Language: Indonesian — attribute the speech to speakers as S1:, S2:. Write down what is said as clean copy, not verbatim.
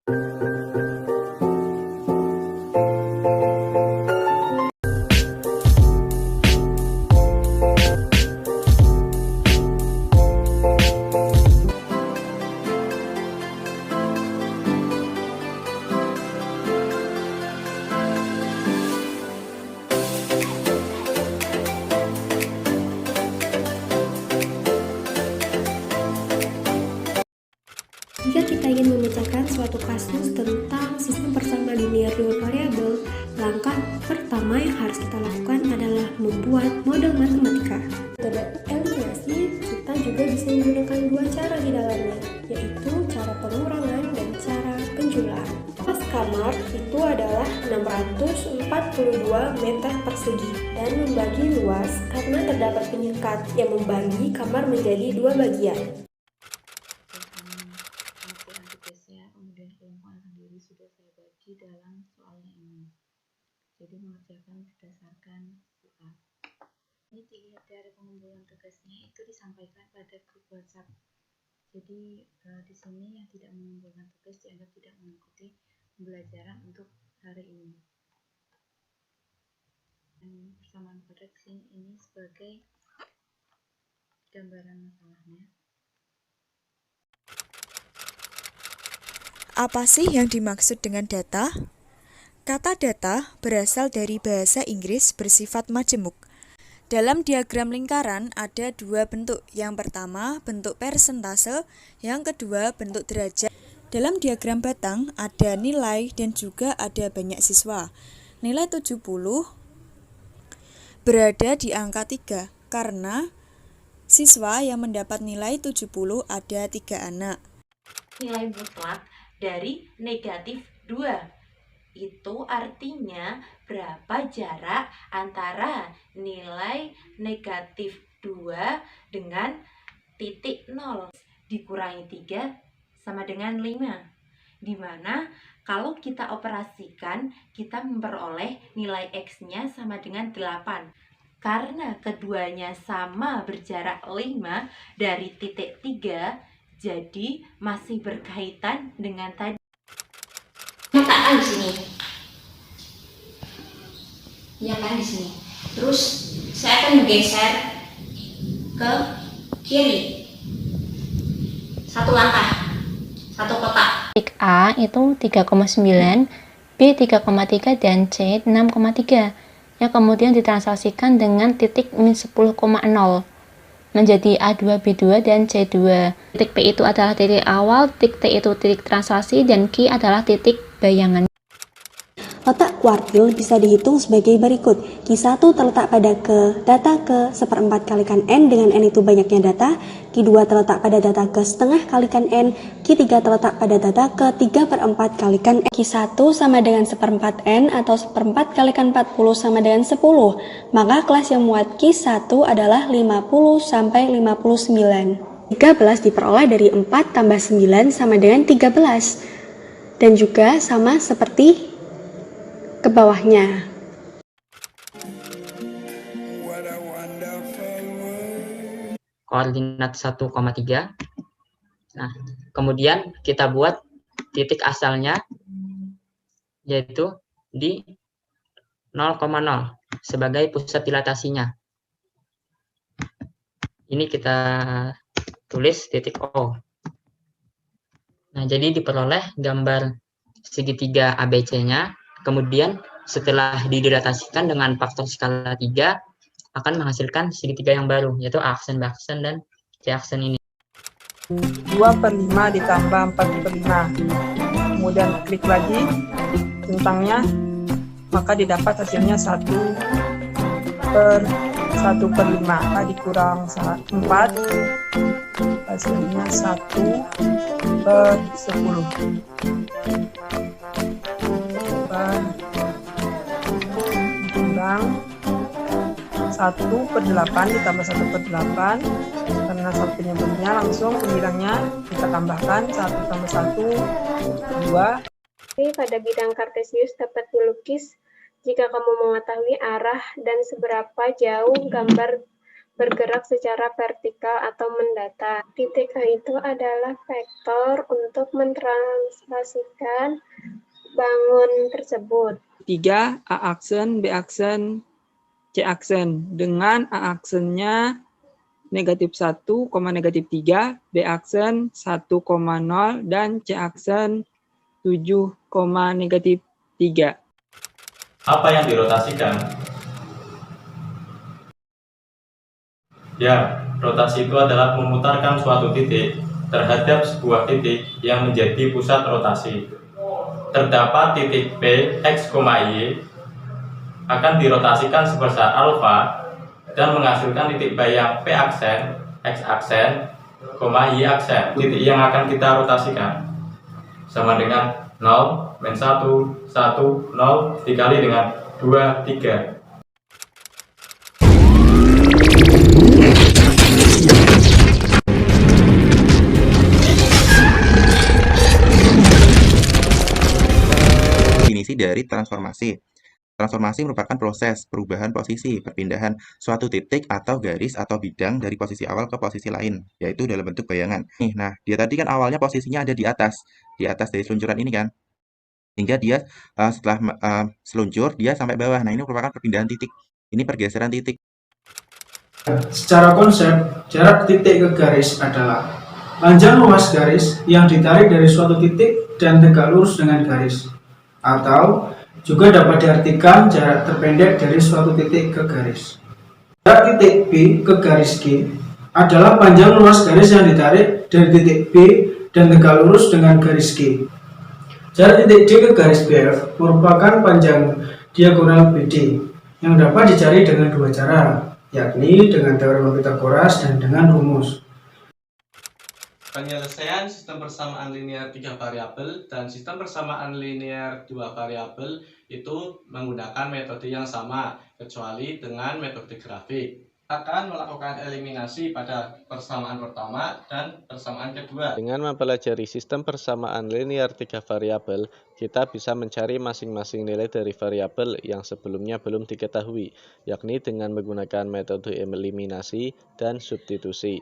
S1: Jika kita ingin memecahkan suatu kasus tentang sistem persamaan linear dua variabel, langkah pertama yang harus kita lakukan adalah membuat model matematika. Metode eliminasi kita juga bisa menggunakan dua cara di dalamnya, yaitu cara pengurangan dan cara penjumlahan. Luas kamar itu adalah 642 meter persegi dan membagi luas karena terdapat penyekat yang membagi kamar menjadi dua bagian.
S2: Kemudian kelompokan sendiri sudah saya bagi dalam soalnya ini. Jadi mengerjakan berdasarkan QA. Ini dilihat dari pengumpulan tugasnya itu disampaikan pada grup WhatsApp. Jadi di sini yang tidak mengumpulkan tugas dianggap tidak mengikuti pembelajaran untuk hari ini. Dan persamaan kuadrat ini sebagai gambaran masalahnya.
S3: Apa sih yang dimaksud dengan data? Kata data berasal dari bahasa Inggris bersifat majemuk. Dalam diagram lingkaran ada dua bentuk. Yang pertama bentuk persentase, yang kedua bentuk derajat. Dalam diagram batang ada nilai dan juga ada banyak siswa. Nilai 70 berada di angka 3 karena siswa yang mendapat nilai 70 ada 3 anak.
S4: Nilai mutlak dari negatif 2. Itu artinya berapa jarak antara nilai negatif 2 dengan titik 0. Dikurangi 3 sama dengan 5. Dimana kalau kita operasikan, kita memperoleh nilai X-nya sama dengan 8. Karena keduanya sama berjarak 5 dari titik 3, jadi masih berkaitan dengan tadi.
S5: Letakkan di sini. Ya kan di sini. Terus saya akan menggeser ke kiri. Satu langkah. Satu kotak.
S6: Titik A itu 3,9, B 3,3 dan C 6,3 yang kemudian ditranslasikan dengan titik min 10,0 menjadi A2, B2, dan C2. Titik P itu adalah titik awal, titik T itu titik translasi, dan Q adalah titik bayangan.
S1: Letak kuartil bisa dihitung sebagai berikut. Q1 terletak pada data ke 1/4 kalikan N dengan N itu banyaknya data. Q2 terletak pada data ke setengah kalikan N. Q3 terletak pada data ke 3/4 kalikan N. Q1 sama dengan 1/4 N atau 1/4 kalikan 40 sama dengan 10. Maka kelas yang muat Q1 adalah 50 sampai 59. 13 diperoleh dari 4 tambah 9 sama dengan 13. Dan juga sama seperti ke bawahnya.
S7: Koordinat 1,3. Nah, kemudian kita buat titik asalnya yaitu di 0,0 sebagai pusat dilatasinya. Ini kita tulis titik O. Nah, jadi diperoleh gambar segitiga ABC-nya. Kemudian setelah didilatasikan dengan faktor skala 3 akan menghasilkan segitiga yang baru, yaitu aksen baksen dan C-aksen ini.
S8: 2/5 ditambah 4/5. Kemudian klik lagi tentangnya, maka didapat hasilnya 1/1/5. Dikurang 4, hasilnya 1/10. Dikurang 1/8 ditambah 1/8, karena satunya benarnya langsung pembilangnya kita tambahkan 1 tambah 1, 2.
S9: Pada bidang kartesius dapat dilukis jika kamu mengetahui arah dan seberapa jauh gambar bergerak secara vertikal atau mendata. Titik A itu adalah vektor untuk mentranslasikan bangun tersebut.
S8: 3, A aksen, B aksen, C aksen. Dengan A aksennya negatif 1, negatif 3, B aksen 1,0, dan C aksen 7, negatif 3.
S10: Apa yang dirotasikan? Ya, rotasi itu adalah memutarkan suatu titik terhadap sebuah titik yang menjadi pusat rotasi. Terdapat titik P, X, Y akan dirotasikan sebesar alfa dan menghasilkan titik bayang P aksen, X aksen, Y aksen. Titik yang akan kita rotasikan sama dengan 0, min 1, 1, 0 dikali dengan 2, 3.
S11: Definisi dari transformasi. Transformasi merupakan proses perubahan posisi, perpindahan suatu titik atau garis atau bidang dari posisi awal ke posisi lain, yaitu dalam bentuk bayangan. Nah, dia tadi kan awalnya posisinya ada di atas dari seluncuran ini kan. Hingga dia setelah seluncur, dia sampai bawah. Nah, ini merupakan perpindahan titik. Ini pergeseran titik.
S12: Secara konsep, jarak titik ke garis adalah panjang luas garis yang ditarik dari suatu titik dan tegak lurus dengan garis. Atau juga dapat diartikan jarak terpendek dari suatu titik ke garis. Jarak titik B ke garis G adalah panjang luas garis yang ditarik dari titik B dan tegak lurus dengan garis G. Jarak titik D ke garis BF merupakan panjang diagonal BD yang dapat dicari dengan dua cara, yakni dengan teorema Pythagoras dan dengan rumus.
S13: Penyelesaian sistem persamaan linear 3 variabel dan sistem persamaan linear 2 variabel itu menggunakan metode yang sama, kecuali dengan metode grafik. Akan melakukan eliminasi pada persamaan pertama dan persamaan kedua. Dengan mempelajari sistem persamaan linear 3 variabel, kita bisa mencari masing-masing nilai dari variabel yang sebelumnya belum diketahui, yakni dengan menggunakan metode eliminasi dan substitusi.